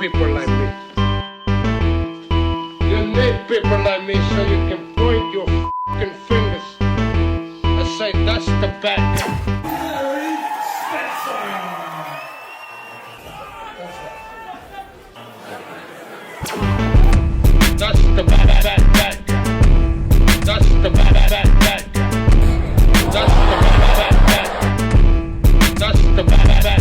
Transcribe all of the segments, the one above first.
people like me. You need people like me so you can point your fucking fingers and say, that's the bad guy. That's the bad guy. That's the bad guy. That's the bad guy. That's the bad guy.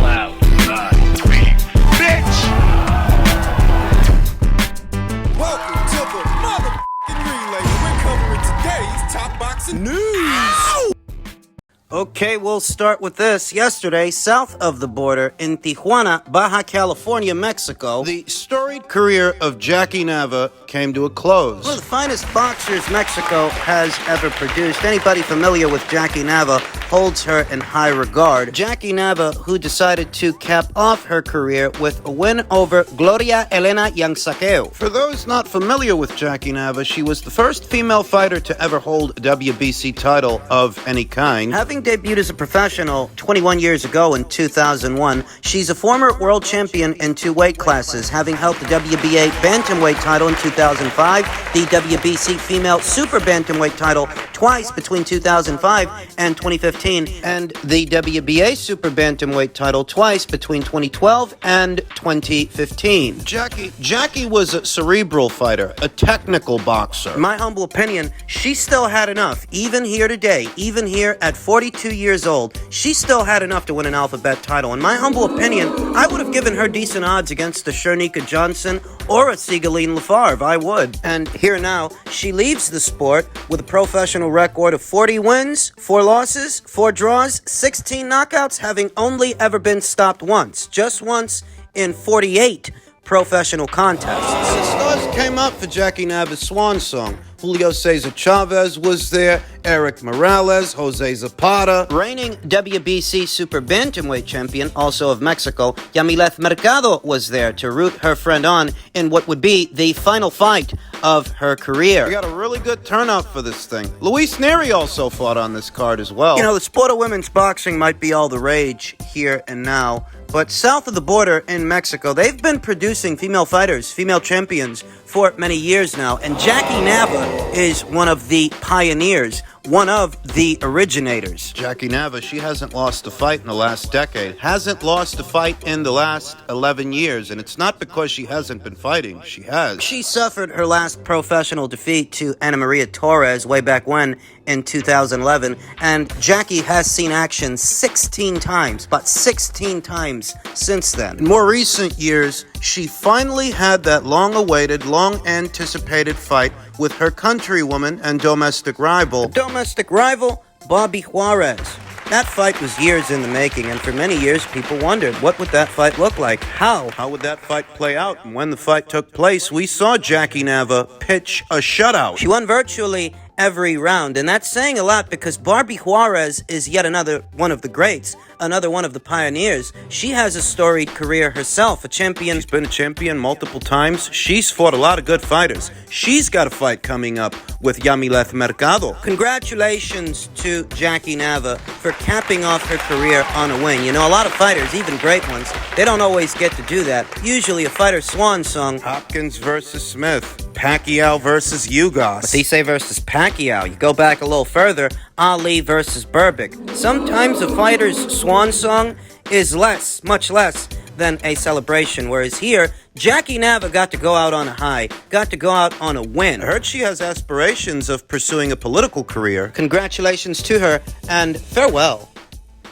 Loud, not big, bitch! Welcome to the motherfucking relay. We're covering today's top boxing news. Okay, we'll start with this. Yesterday, south of the border in Tijuana, Baja California, Mexico, The storied career of Jackie Nava came to a close. one of the finest boxers Mexico has ever produced. Anybody familiar with Jackie Nava holds her in high regard. Jackie Nava, who decided to cap off her career with a win over Gloria Elena Yansaqueo. For those not familiar with Jackie Nava, she was the first female fighter to ever hold a WBC title of any kind. Having debuted as a professional 21 years ago in 2001, she's a former world champion in 2 weight classes, having held the WBA bantamweight title in 2005, the WBC female super bantamweight title twice between 2005 and 2015, and the WBA super bantamweight title twice between 2012 and 2015. Jackie was a cerebral fighter, a technical boxer. In my humble opinion, she still had enough, even here today, even here at 42 years old, she still had enough to win an alphabet title. In my humble opinion, I would have given her decent odds against a Shernika Johnson or a Sigaline Lafarve. I would. And here now, she leaves the sport with a professional record of 40 wins, 4 losses, 4 draws, 16 knockouts, having only ever been stopped once. Just once in 48 professional contests. The stars came up for Jackie Nava's swan song. Julio Cesar Chavez was there, Eric Morales, Jose Zapata. Reigning WBC Super Bantamweight champion, also of Mexico, Yamileth Mercado was there to root her friend on in what would be the final fight of her career. We got a really good turnout for this thing. Luis Neri also fought on this card as well. You know, the sport of women's boxing might be all the rage here and now, but south of the border in Mexico, they've been producing female fighters, female champions, for many years now, and Jackie Nava is one of the pioneers, one of the originators. Jackie Nava, she hasn't lost a fight in the last decade, hasn't lost a fight in the last 11 years, and it's not because she hasn't been fighting, she has. She suffered her last professional defeat to Ana Maria Torres way back when in 2011, and Jackie has seen action 16 times, but 16 times since then. In more recent years, she finally had that long-awaited, long-anticipated fight with her countrywoman and domestic rival. Domestic rival, Bobby Juarez. That fight was years in the making, and for many years people wondered, what would that fight look like? How would that fight play out? And when the fight took place, we saw Jackie Nava pitch a shutout. She won virtually every round, and that's saying a lot because Barbie Juarez is yet another one of the greats, another one of the pioneers. She has a storied career herself, a champion. She's been a champion multiple times. She's fought a lot of good fighters. She's got a fight coming up with Yamileth Mercado. Congratulations to Jackie Nava for capping off her career on a win. You know, a lot of fighters, even great ones, they don't always get to do that. Usually a fighter's swan song. Hopkins versus Smith. Pacquiao versus Ugos. But they say versus Pacquiao. You go back a little further, Ali versus Berbick. Sometimes a fighter's swan song is less, much less, than a celebration, whereas here, Jackie Nava got to go out on a high, got to go out on a win. I heard she has aspirations of pursuing a political career. Congratulations to her, and farewell.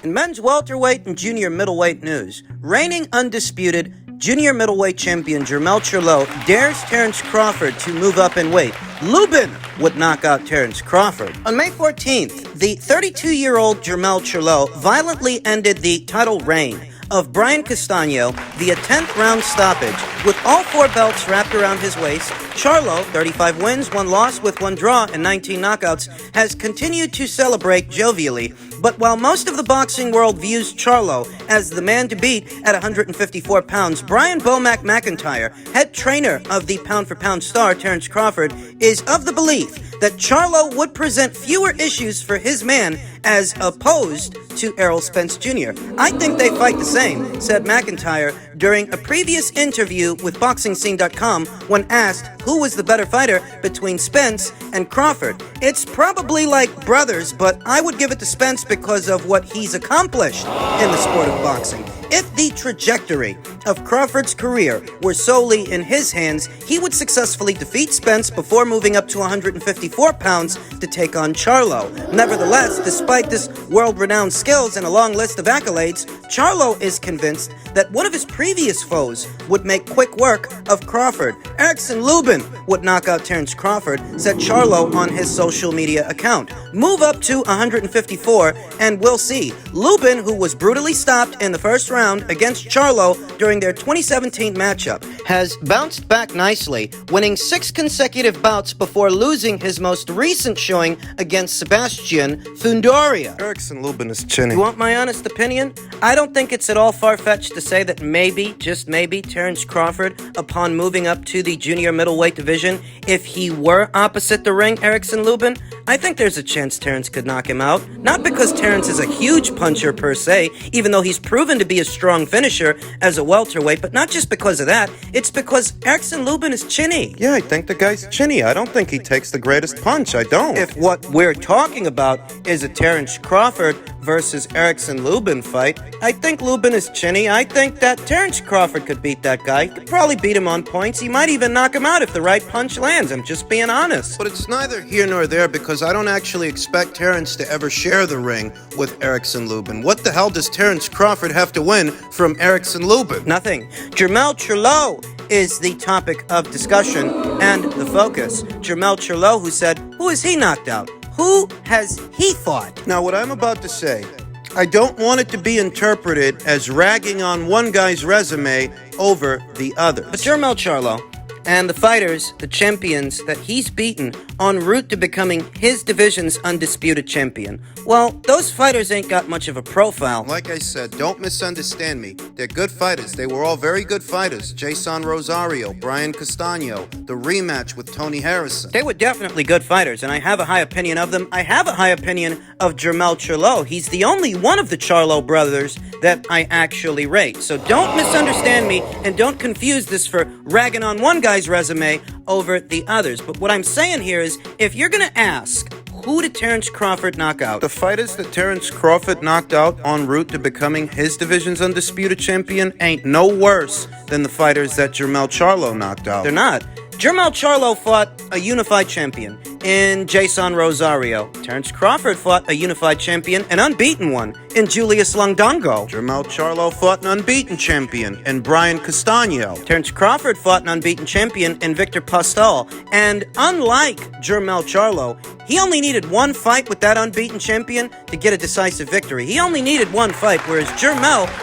In men's welterweight and junior middleweight news, reigning undisputed junior middleweight champion Jermell Charlo dares Terence Crawford to move up in weight. Lubin would knock out Terence Crawford. On May 14th, the 32-year-old Jermell Charlo violently ended the title reign of Brian Castano via 10th round stoppage. With all 4 belts wrapped around his waist, Charlo, 35 wins, 1 loss with 1 draw and 19 knockouts, has continued to celebrate jovially. But while most of the boxing world views Charlo as the man to beat at 154 pounds, Brian Bomac McIntyre, head trainer of the pound-for-pound star Terence Crawford, is of the belief that Charlo would present fewer issues for his man as opposed to Errol Spence Jr. I think they fight the same, said McIntyre during a previous interview with BoxingScene.com when asked who was the better fighter between Spence and Crawford. It's probably like brothers, but I would give it to Spence because of what he's accomplished in the sport of boxing. If the trajectory of Crawford's career were solely in his hands, he would successfully defeat Spence before moving up to 154 pounds to take on Charlo. Nevertheless, despite his world-renowned skills and a long list of accolades, Charlo is convinced that one of his previous foes would make quick work of Crawford. Erickson Lubin would knock out Terence Crawford, said Charlo on his social media account. Move up to 154 and we'll see. Lubin, who was brutally stopped in the first round against Charlo during their 2017 matchup, has bounced back nicely, winning 6 consecutive bouts before losing his most recent showing against Sebastian Fundoria. Erickson Lubin is chinny. You want my honest opinion? I don't think it's at all far-fetched to say that maybe, just maybe, Terence Crawford, upon moving up to the junior middleweight division, if he were opposite the ring, Erickson Lubin, I think there's a chance Terence could knock him out. Not because Terence is a huge puncher per se, even though he's proven to be a strong finisher as a welterweight, but not just because of that, it's because Erickson Lubin is chinny. Yeah, I think the guy's chinny. I don't think he takes the greatest punch. I don't. If what we're talking about is a Terence Crawford versus Erickson Lubin fight, I think Lubin is chinny. I think that Terence Crawford could beat that guy. Could probably beat him on points. He might even knock him out if the right punch lands. I'm just being honest. But it's neither here nor there because I don't actually expect Terence to ever share the ring with Erickson Lubin. What the hell does Terence Crawford have to win from Erickson Lubin? Nothing. Charlo is the topic of discussion and the focus. Charlo, who said, who has he knocked out? Who has he fought? Now, what I'm about to say, I don't want it to be interpreted as ragging on one guy's resume over the other. But Charlo and the fighters, the champions that he's beaten en route to becoming his division's undisputed champion, well, those fighters ain't got much of a profile. Like I said, don't misunderstand me. They're good fighters. They were all very good fighters. Jason Rosario, Brian Castano, the rematch with Tony Harrison. They were definitely good fighters, and I have a high opinion of them. I have a high opinion of Charlo. He's the only one of the Charlo brothers that I actually rate. So don't misunderstand me, and don't confuse this for ragging on one guy's resume over the others. But what I'm saying here is, if you're gonna ask, who did Terence Crawford knock out? The fighters that Terence Crawford knocked out en route to becoming his division's undisputed champion ain't no worse than the fighters that Charlo knocked out. They're not. Charlo fought a unified champion in Jason Rosario. Terence Crawford fought a unified champion, an unbeaten one, in Julius Longdongo. Charlo fought an unbeaten champion in Brian Castano. Terence Crawford fought an unbeaten champion in Victor Postol. And unlike Charlo, he only needed one fight with that unbeaten champion to get a decisive victory. He only needed one fight, whereas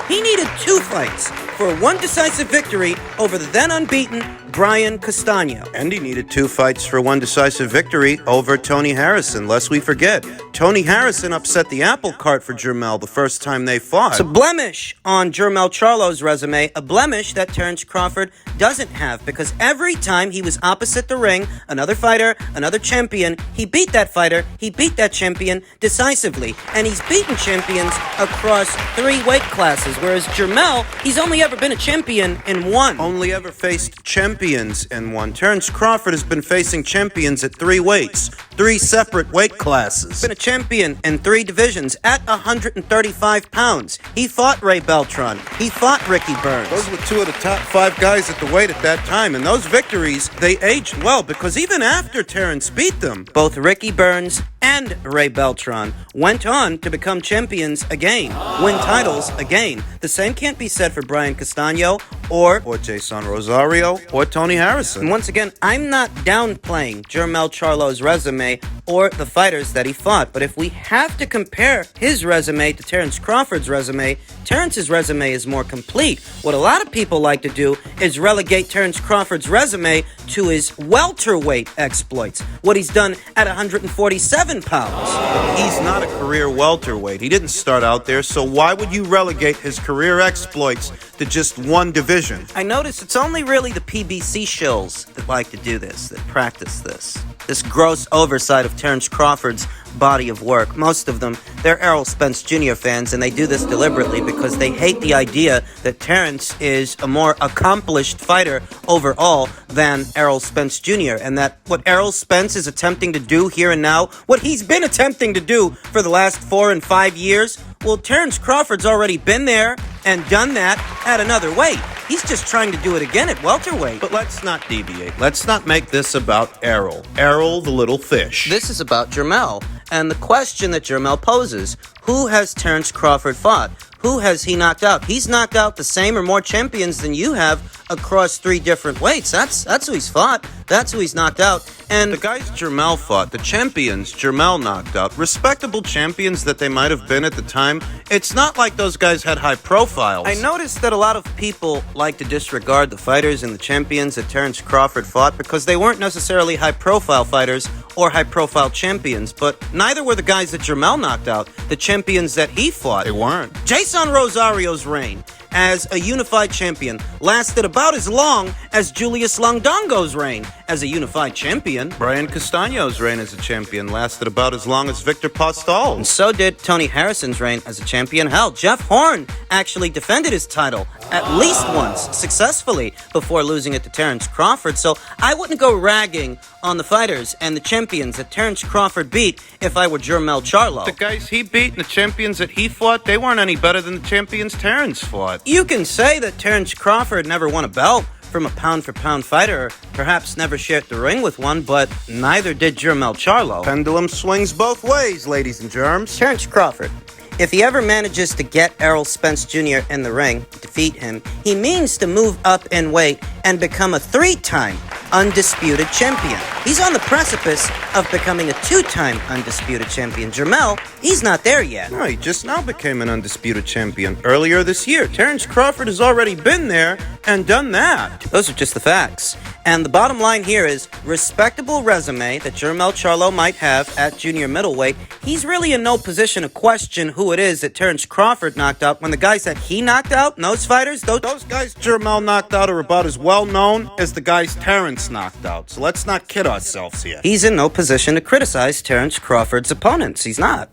he needed 2 fights for one decisive victory over the then unbeaten Brian Castano. And he needed 2 fights for one decisive victory over Tony Harrison. Lest we forget, Tony Harrison upset the apple cart for Jermell the first time they fought. It's a blemish on Charlo's resume, a blemish that Terence Crawford doesn't have, because every time he was opposite the ring, another fighter, another champion, he beat that fighter, he beat that champion decisively. And he's beaten champions across 3 weight classes, whereas Jermell, he's only ever been a champion in 1. Only ever faced champions in 1. Terence Crawford has been facing champions at 3 weights, 3 separate weight classes. Been a champion in 3 divisions at 135 pounds. He fought Ray Beltran. He fought Ricky Burns. Those were 2 of the top 5 guys at the weight at that time, and those victories, they aged well, because even after Terence beat them, both Ricky Burns and Ray Beltran went on to become champions again, win titles again. The same can't be said for Brian Castano or Jason Rosario or Tony Harrison. And once again, I'm not downplaying Charlo's resume or the fighters that he fought, but if we have to compare his resume to Terence Crawford's resume, Terence's resume is more complete. What a lot of people like to do is relegate Terence Crawford's resume to his welterweight exploits, what he's done at 147 pounds. He's not a career welterweight. He didn't start out there, so why would you relegate his career exploits to just one division? I notice it's only really the PBC shills that like to do this, that practice this. this gross oversight of Terrence Crawford's body of work. Most of them, they're Errol Spence Jr. fans, and they do this deliberately because they hate the idea that Terrence is a more accomplished fighter overall than Errol Spence Jr., and that what Errol Spence is attempting to do here and now, what he's been attempting to do for the last 4 and 5 years, well, Terrence Crawford's already been there and done that at another weight. He's just trying to do it again at welterweight. But let's not deviate. Let's not make this about Errol. Errol the little fish. This is about Jermell, and the question that Jermell poses, who has Terrence Crawford fought? Who has he knocked out? He's knocked out the same or more champions than you have across 3 different weights. That's who he's fought. That's who he's knocked out. And the guys Jermell fought, the champions Jermell knocked out, respectable champions that they might have been at the time, it's not like those guys had high profiles. I noticed that a lot of people like to disregard the fighters and the champions that Terrence Crawford fought because they weren't necessarily high-profile fighters or high-profile champions, but neither were the guys that Jermell knocked out, the champions that he fought. They weren't. Jason Rosario's reign as a unified champion lasted about as long as Julius Longdongo's reign as a unified champion. Brian Castaño's reign as a champion lasted about as long as Victor Postol's. And so did Tony Harrison's reign as a champion. Hell, Jeff Horn actually defended his title at least once successfully before losing it to Terrence Crawford. So I wouldn't go ragging on the fighters and the champions that Terrence Crawford beat if I were Jermell Charlo. The guys he beat and the champions that he fought, they weren't any better than the champions Terrence fought. You can say that Terrence Crawford never won a belt from a pound-for-pound fighter, or perhaps never shared the ring with one, but neither did Jermell Charlo. Pendulum swings both ways, ladies and germs. Terrence Crawford, if he ever manages to get Errol Spence Jr. in the ring, defeat him, he means to move up in weight and become a 3-time undisputed champion. He's on the precipice of becoming a 2-time undisputed champion. Jermell, he's not there yet. No, he just now became an undisputed champion earlier this year. Terrence Crawford has already been there and done that. Those are just the facts. And the bottom line here is, respectable resume that Jermell Charlo might have at junior middleweight, he's really in no position to question who it is that Terrence Crawford knocked out when the guys that he knocked out, and those fighters, those guys Jermell knocked out are about as well known as the guys Terrence knocked out. So let's not kid ourselves here. He's in no position to criticize Terrence Crawford's opponents. He's not.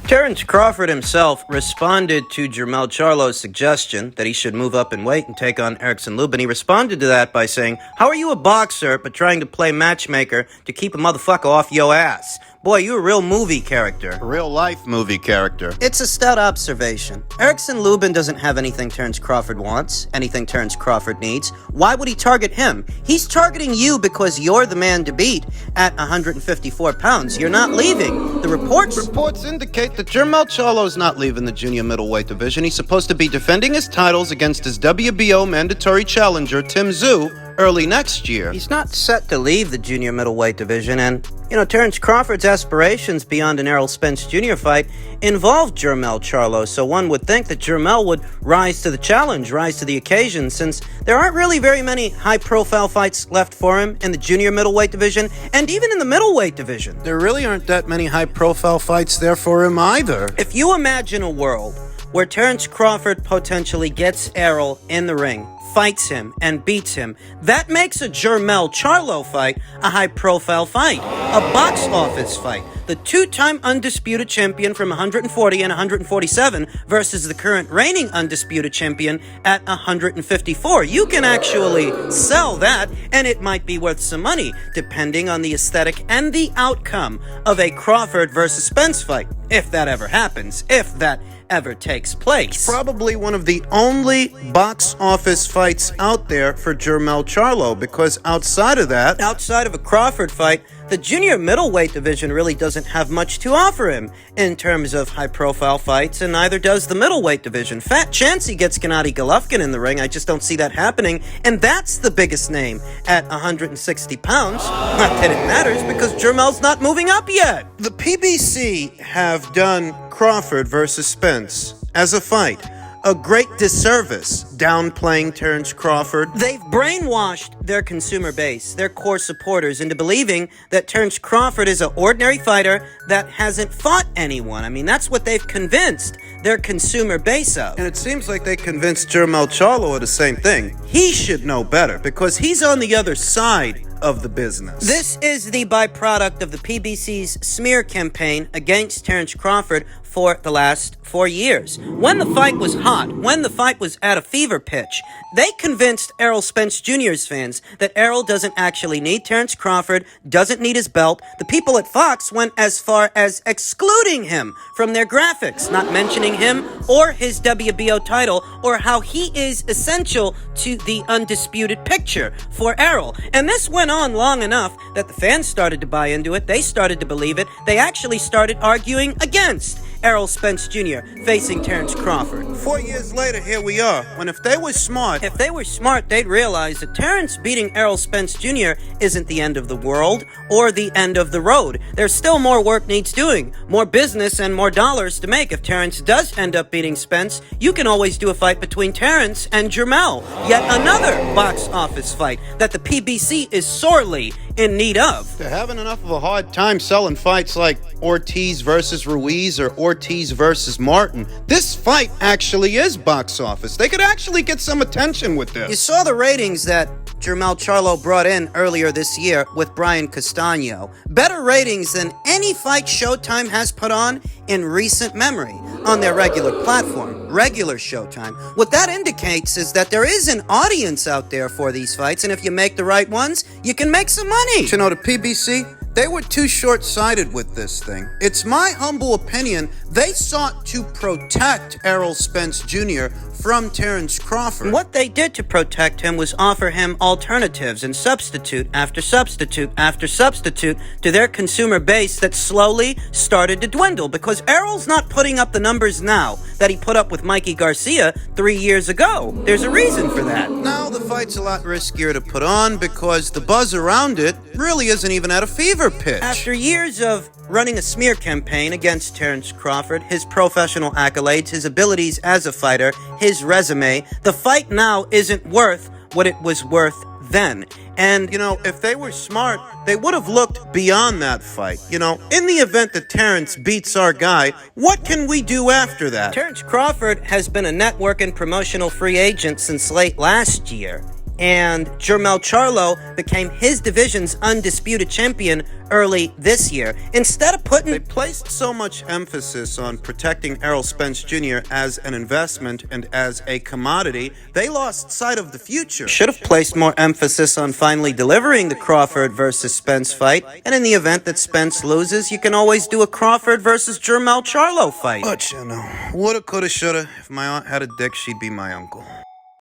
Terrence Crawford himself responded to Jermell Charlo's suggestion that he should move up in weight and take on Erickson Lubin. He responded to that by saying, "How are you a boxer but trying to play matchmaker to keep a motherfucker off your ass? Boy, you're a real movie character." A real life movie character. It's a stout observation. Erickson Lubin doesn't have anything Terrence Crawford wants, anything Terrence Crawford needs. Why would he target him? He's targeting you because you're the man to beat at 154 pounds. You're not leaving. The reports indicate that Jermell Charlo's not leaving the junior middleweight division. He's supposed to be defending his titles against his WBO mandatory challenger, Tim Tszyu, early next year. He's not set to leave the junior middleweight division, and, Terrence Crawford's aspirations beyond an Errol Spence Jr. fight involved Jermell Charlo, so one would think that Jermell would rise to the challenge, rise to the occasion, since there aren't really very many high-profile fights left for him in the junior middleweight division, and even in the middleweight division. There really aren't that many high-profile fights there for him either. If you imagine a world where Terrence Crawford potentially gets Errol in the ring, fights him, and beats him, that makes a Jermell Charlo fight a high-profile fight, a box office fight. The 2-time undisputed champion from 140 and 147 versus the current reigning undisputed champion at 154. You can actually sell that, and it might be worth some money, depending on the aesthetic and the outcome of a Crawford versus Spence fight, if that ever happens, if that ever takes place. Probably one of the only box office fights out there for Jermell Charlo, because outside of a Crawford fight, the junior middleweight division really doesn't have much to offer him in terms of high-profile fights, and neither does the middleweight division. Fat chance he gets Gennady Golovkin in the ring. I just don't see that happening, and that's the biggest name at 160 pounds. Not that it matters, because Jermell's not moving up yet. The PBC have done Crawford versus Spence as a fight a great disservice downplaying Terrence Crawford. They've brainwashed their consumer base, their core supporters, into believing that Terrence Crawford is an ordinary fighter that hasn't fought anyone. I mean, that's what they've convinced their consumer base of. And it seems like they convinced Jermell Charlo of the same thing. He should know better, because he's on the other side of the business. This is the byproduct of the PBC's smear campaign against Terence Crawford for the last 4 years. When the fight was hot, when the fight was at a fever pitch, they convinced Errol Spence Jr.'s fans that Errol doesn't actually need Terence Crawford, doesn't need his belt. The people at Fox went as far as excluding him from their graphics, not mentioning him or his WBO title or how he is essential to the undisputed picture for Errol. And this went on long enough that the fans started to buy into it. They started to believe it. They actually started arguing against Errol Spence Jr. facing Terence Crawford. 4 years later, here we are. When if they were smart, they'd realize that Terence beating Errol Spence Jr. isn't the end of the world or the end of the road. There's still more work needs doing, more business and more dollars to make. If Terence does end up beating Spence, you can always do a fight between Terence and Jermell. Yet another box office fight that the PBC is sorely in need of. they're having enough of a hard time selling fights like Ortiz versus Ruiz or Ortiz versus Martin. This fight actually is box office. They could actually get some attention with this. You saw the ratings that Jermell Charlo brought in earlier this year with Brian Castano. Better ratings than any fight Showtime has put on in recent memory on their regular platform, regular Showtime. What that indicates is that there is an audience out there for these fights, and if you make the right ones, you can make some money. You know, the PBC, they were too short-sighted with this thing. It's my humble opinion, they sought to protect Errol Spence Jr. from Terence Crawford. And what they did to protect him was offer him alternatives and substitute after substitute after substitute to their consumer base that slowly started to dwindle, because Errol's not putting up the numbers now that he put up with Mikey Garcia 3 years ago. There's a reason for that. Now the fight's a lot riskier to put on because the buzz around it really isn't even at a fever pitch. After years of running a smear campaign against Terence Crawford, his professional accolades, his abilities as a fighter, his resume, the fight now isn't worth what it was worth then. And, you know, if they were smart, they would have looked beyond that fight. You know, in the event that Terence beats our guy, what can we do after that? Terence Crawford has been a network and promotional free agent since late last year, and Jermell Charlo became his division's undisputed champion early this year. Instead of They placed so much emphasis on protecting Errol Spence Jr. as an investment and as a commodity, they lost sight of the future. should have placed more emphasis on finally delivering the Crawford versus Spence fight, and in the event that Spence loses, you can always do a Crawford versus Jermell Charlo fight. But, you know, woulda, coulda, shoulda. If my aunt had a dick, she'd be my uncle.